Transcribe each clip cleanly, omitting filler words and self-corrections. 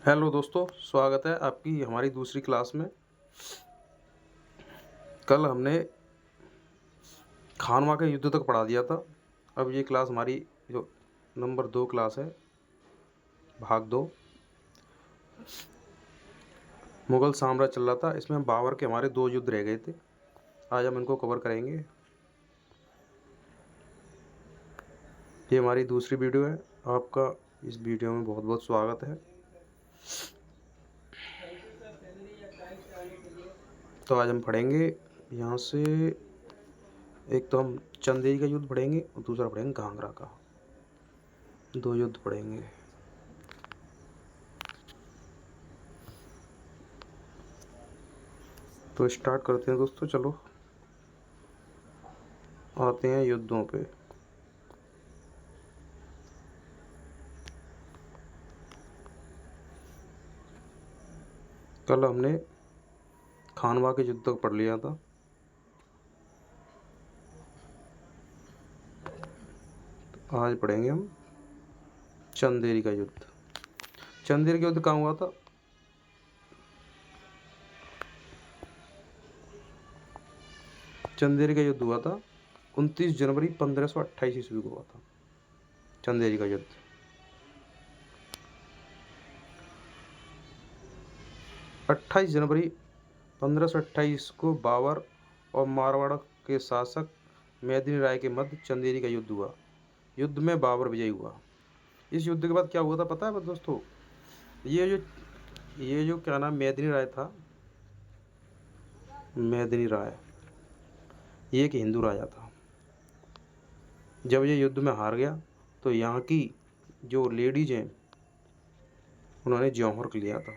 Hello दोस्तों, स्वागत है आपकी हमारी दूसरी क्लास में। कल हमने खानवा के युद्ध तक पढ़ा दिया था। अब ये क्लास हमारी जो नंबर 2 क्लास है, भाग 2। मुग़ल साम्राज्य चल रहा था, इसमें बाबर के हमारे 2 युद्ध रह गए थे। आज हम इनको कवर करेंगे। ये हमारी दूसरी वीडियो है। आपका इस वीडियो में बहुत बहुत स्वागत है। तो आज हम पढ़ेंगे यहाँ से, एक तो हम चंदेरी का युद्ध पढ़ेंगे और दूसरा पढ़ेंगे घाघरा का। 2 युद्ध पढ़ेंगे। तो स्टार्ट करते हैं दोस्तों। चलो आते हैं युद्धों पे। कल हमने खानवा के युद्ध तक पढ़ लिया था। आज पढ़ेंगे हम चंदेरी का युद्ध। चंदेरी का युद्ध कहाँ हुआ था? चंदेरी का युद्ध हुआ था 29 जनवरी 1528 ईस्वी को हुआ था चंदेरी का युद्ध। अट्ठाईस जनवरी 1528 को बाबर और मारवाड़ के शासक मेदिनी राय के मध्य चंदेरी का युद्ध हुआ। युद्ध में बाबर विजयी हुआ। इस युद्ध के बाद क्या हुआ था पता है दोस्तों? ये जो क्या नाम मेदिनी राय था, मेदिनी राय ये एक हिंदू राजा था। जब ये युद्ध में हार गया तो यहाँ की जो लेडीज हैं उन्होंने जौहर लिया था।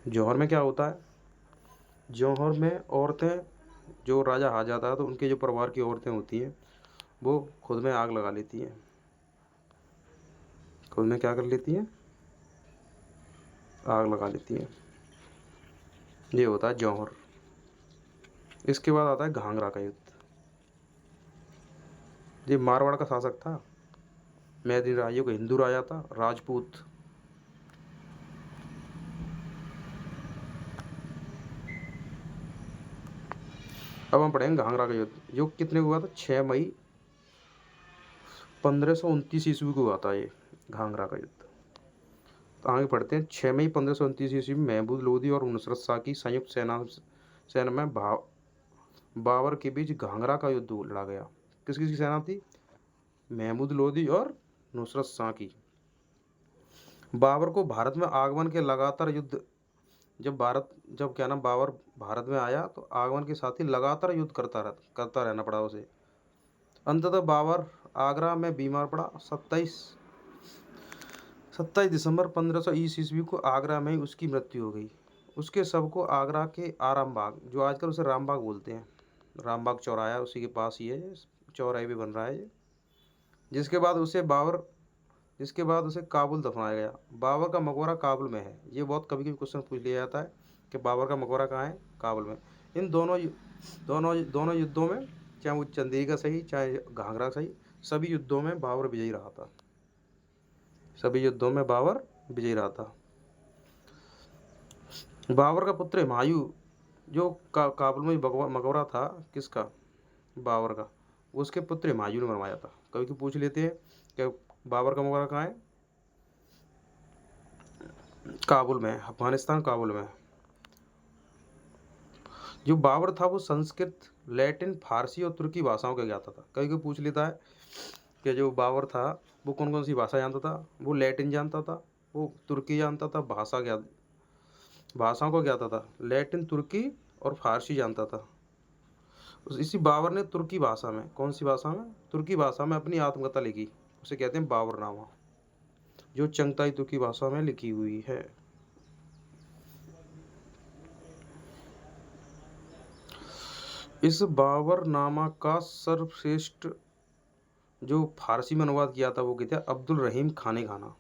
जौहर में क्या होता है? जौहर में औरतें, जो राजा हार जाता है तो उनके जो परिवार की औरतें होती हैं वो खुद में आग लगा लेती हैं। खुद में क्या कर लेती हैं? आग लगा लेती हैं। ये होता है जौहर। इसके बाद आता है घाघरा का युद्ध। ये मारवाड़ का शासक था। मेदिनी राय को हिंदू राजा था, राजपूत। अब हम पढ़ेंगे घाघरा का युद्ध। जो कितने को हुआ था? 6 मई 1529 ईस्वी को हुआ था ये घाघरा का युद्ध। तो आगे पढ़ते हैं। 6 मई 1529 ईस्वी में महमूद लोदी और नुसरत शाह की संयुक्त सेना में बाबर के बीच घाघरा का युद्ध लड़ा गया। किस किस की सेना थी? महमूद लोदी और नुसरत शाह की। बाबर को भारत में आगमन के लगातार युद्ध, जब क्या नाम बाबर भारत में आया तो आगमन के साथ ही लगातार युद्ध करता रहना पड़ा उसे। अंततः बाबर आगरा में बीमार पड़ा। 27 दिसंबर 1520 ईस्वी को आगरा में ही उसकी मृत्यु हो गई। उसके शव को आगरा के आराम बाग, जो आजकल उसे राम बाग बोलते हैं, राम बाग चौराहा उसी के पास ही है, चौराहे भी बन रहा है ये। जिसके बाद उसे काबुल दफनाया गया। बाबर का मकबरा काबुल में है। ये बहुत कभी कभी क्वेश्चन पूछ लिया जाता है कि बाबर का मकबरा कहाँ है? काबुल में। इन दोनों युद्धों में, चाहे वो चंदेरी का सही चाहे घाघरा का सही, सभी युद्धों में बाबर विजयी रहा था। सभी युद्धों में बाबर विजयी रहा था। बाबर का पुत्र हुमायूं, जो काबुल में मकबरा था किसका? बाबर का। उसके पुत्र हुमायूं ने बनवाया था। कभी कभी पूछ लेते हैं कि बाबर का मकबरा कहाँ है? काबुल में, अफगानिस्तान काबुल में। जो बाबर था वो संस्कृत, लैटिन, फारसी और तुर्की भाषाओं का ज्ञाता था। कभी कभी पूछ लेता है कि जो बाबर था वो कौन कौन सी भाषा जानता था? वो लैटिन जानता था, वो तुर्की जानता था, भाषाओं को ज्ञाता था, लैटिन, तुर्की और फारसी जानता था। इसी बाबर ने तुर्की भाषा में, कौन सी भाषा में? तुर्की भाषा में अपनी आत्मकथा लिखी। उसे कहते हैं बाबरनामा, जो चंगताई तुर्की भाषा में लिखी हुई है। इस बाबरनामा का सर्वश्रेष्ठ जो फारसी में अनुवाद किया था वो क्या था? अब्दुल रहीम खाने खाना।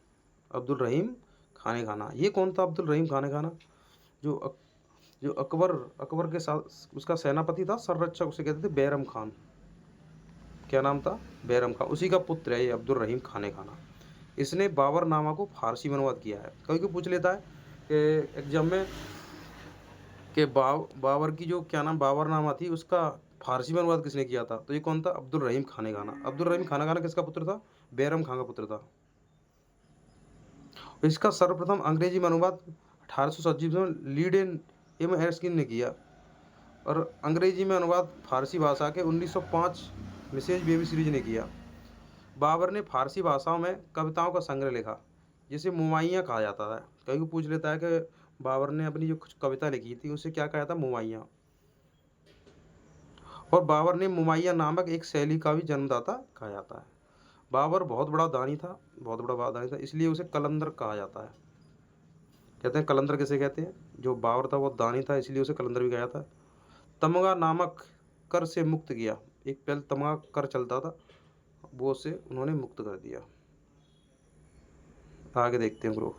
अब्दुल रहीम खाने खाना। ये कौन था अब्दुल रहीम खाने खाना? जो अकबर के साथ उसका सेनापति था, संरक्षक, उसे कहते थे बैरम खान। क्या नाम था? बैरम खान। उसी का पुत्र है ये अब्दुल रहीम खाने खाना। इसने बाबरनामा को फारसी में अनुवाद किया है। कभी कोई पूछ लेता है कि एग्जाम में कि बाबर की जो क्या नाम बाबरनामा थी उसका फारसी में अनुवाद किसने किया था, तो ये कौन था? अब्दुल रहीम खान खाना। अब्दुल रहीम खान खाना किसका पुत्र था? बैरम खान का पुत्र था। इसका सर्वप्रथम अंग्रेजी में अनुवाद 1827 में लीड एम एर्स्किन ने किया और अंग्रेजी में अनुवाद फारसी भाषा के 1905 मिसेज बेबी सीरीज ने किया। बाबर ने फारसी भाषाओं में कविताओं का संग्रह लिखा जिसे मुमाइयाँ कहा जाता है। कभी भी पूछ लेता है कि बाबर ने अपनी जो कुछ कविता लिखी थी उसे क्या कहा था? मुमाइयाँ। और बाबर ने मुमाइया नामक एक शैली का भी जन्मदाता कहा जाता है। बाबर बहुत बड़ा दानी था, बहुत बड़ा दानी था, इसलिए उसे कलंदर कहा जाता है। कहते हैं कलंदर किसे कहते हैं? जो बाबर था वो दानी था, इसलिए उसे कलंदर भी कहा जाता है। तमगा नामक कर से मुक्त किया। एक पहले तमगा कर चलता था, वो से उन्होंने मुक्त कर दिया। आगे देखते हैं ग्रुप।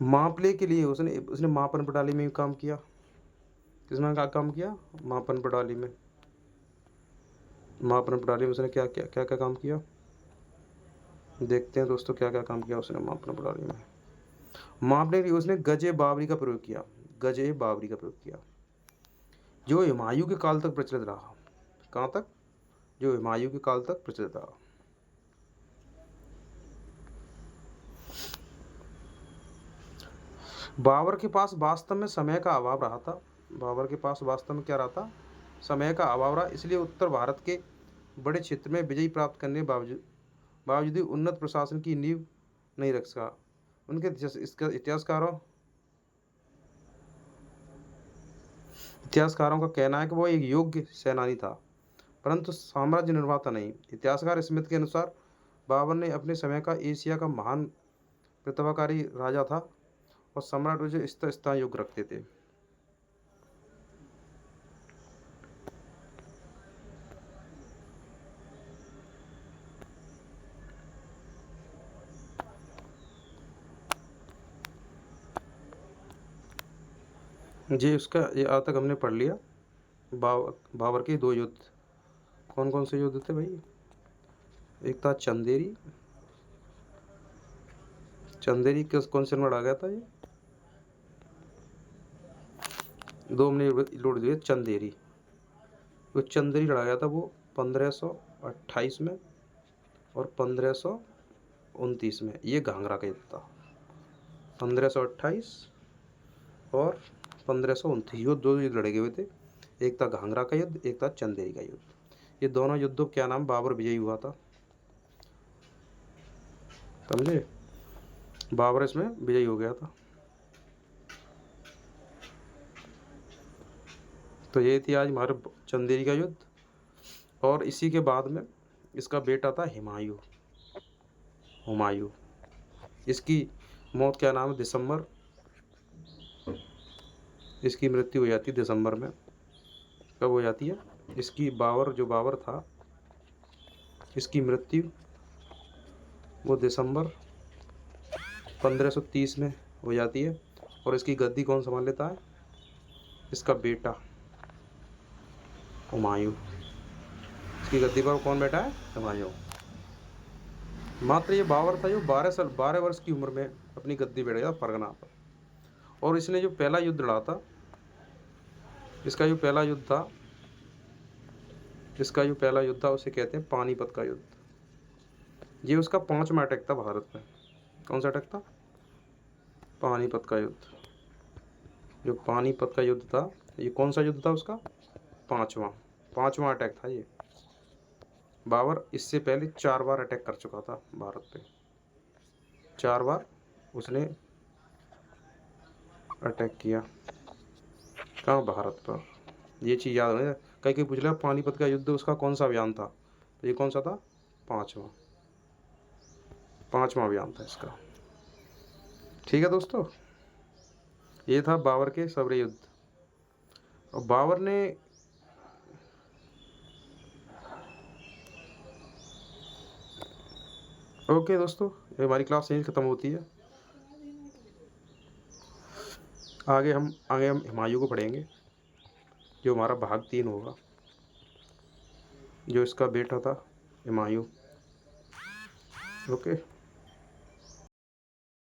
मापले के लिए उसने उसने मापन प्रणाली में काम किया। किसमें क्या काम किया? मापन प्रणाली में। मापन प्रणाली में उसने क्या क्या क्या क्या काम किया? देखते हैं दोस्तों क्या क्या काम किया उसने मापन प्रणाली में। मापने के लिए उसने गजे बाबरी का प्रयोग किया। गजे बाबरी का प्रयोग किया जो हुमायूं के काल तक प्रचलित रहा। कहाँ तक? जो हुमायूं के काल तक प्रचलित रहा। बाबर के पास वास्तव में समय का अभाव रहा था। बाबर के पास वास्तव में क्या रहा था? समय का अभाव रहा, इसलिए उत्तर भारत के बड़े क्षेत्र में विजय प्राप्त करने के बावजूद उन्नत प्रशासन की नींव नहीं रख सका। उनके इतिहासकारों का कहना है कि वो एक योग्य सेनानी था परंतु साम्राज्य निर्माता नहीं। इतिहासकार स्मिथ के अनुसार बाबर ने अपने समय का एशिया का महान प्रतिभाकारी राजा था और सम्राट उसे स्थान योग्य रखते थे। जी उसका ये आज तक हमने पढ़ लिया। बाबर के दो युद्ध। कौन कौन से युद्ध थे भाई? एक था चंदेरी। चंदेरी किस कौन से लड़ा गया था? ये दो हमने लड़ दिए। चंदेरी, वो चंदेरी लड़ा गया था वो 1528 में और 1529 में। ये घाघरा का युद्ध था। 1528 और 1529 ये दो युद्ध लड़े हुए थे। एक था घाघरा का युद्ध, एक था चंदेरी का युद्ध। ये दोनों युद्धों क्या नाम? बाबर विजयी हुआ था। समझे? बाबर इसमें विजयी हो गया था। तो ये थी आज हमारे चंदेरी का युद्ध। और इसी के बाद में इसका बेटा था हुमायूं। हुमायूं, इसकी मौत क्या नाम है? दिसंबर। इसकी मृत्यु हो जाती है दिसंबर में। कब हो जाती है? इसकी जो बाबर था इसकी मृत्यु वो दिसंबर 1530 में हो जाती है। और इसकी गद्दी कौन संभाल लेता है? इसका बेटा हुमायूं। इसकी गद्दी पर कौन बैठा है? हुमायूं। मात्र ये बाबर था जो 12 वर्ष की उम्र में अपनी गद्दी बैठ गया फरगना पर। और इसने जो पहला युद्ध लड़ा था, इसका जो पहला युद्ध था उसे कहते हैं पानीपत का युद्ध। ये उसका 5वां अटैक था भारत में। कौन सा अटैक था? पानीपत का युद्ध। जो पानीपत का युद्ध था ये कौन सा युद्ध था उसका? 5वां अटैक था ये। बाबर इससे पहले 4 बार अटैक कर चुका था भारत पे। 4 बार उसने अटैक किया। कहाँ? भारत पर। ये चीज़ याद है। कहीं कहीं पूछ लिया पानीपत का युद्ध उसका कौन सा अभियान था, तो ये कौन सा था? 5वां अभियान था इसका। ठीक है दोस्तों, ये था बाबर के सब्र युद्ध। और बाबर ने ओके दोस्तों, ये हमारी क्लास यहीं ख़त्म होती है। आगे हम हुमायूं को पढ़ेंगे जो हमारा भाग 3 होगा। जो इसका बेटा था हुमायूं। ओके।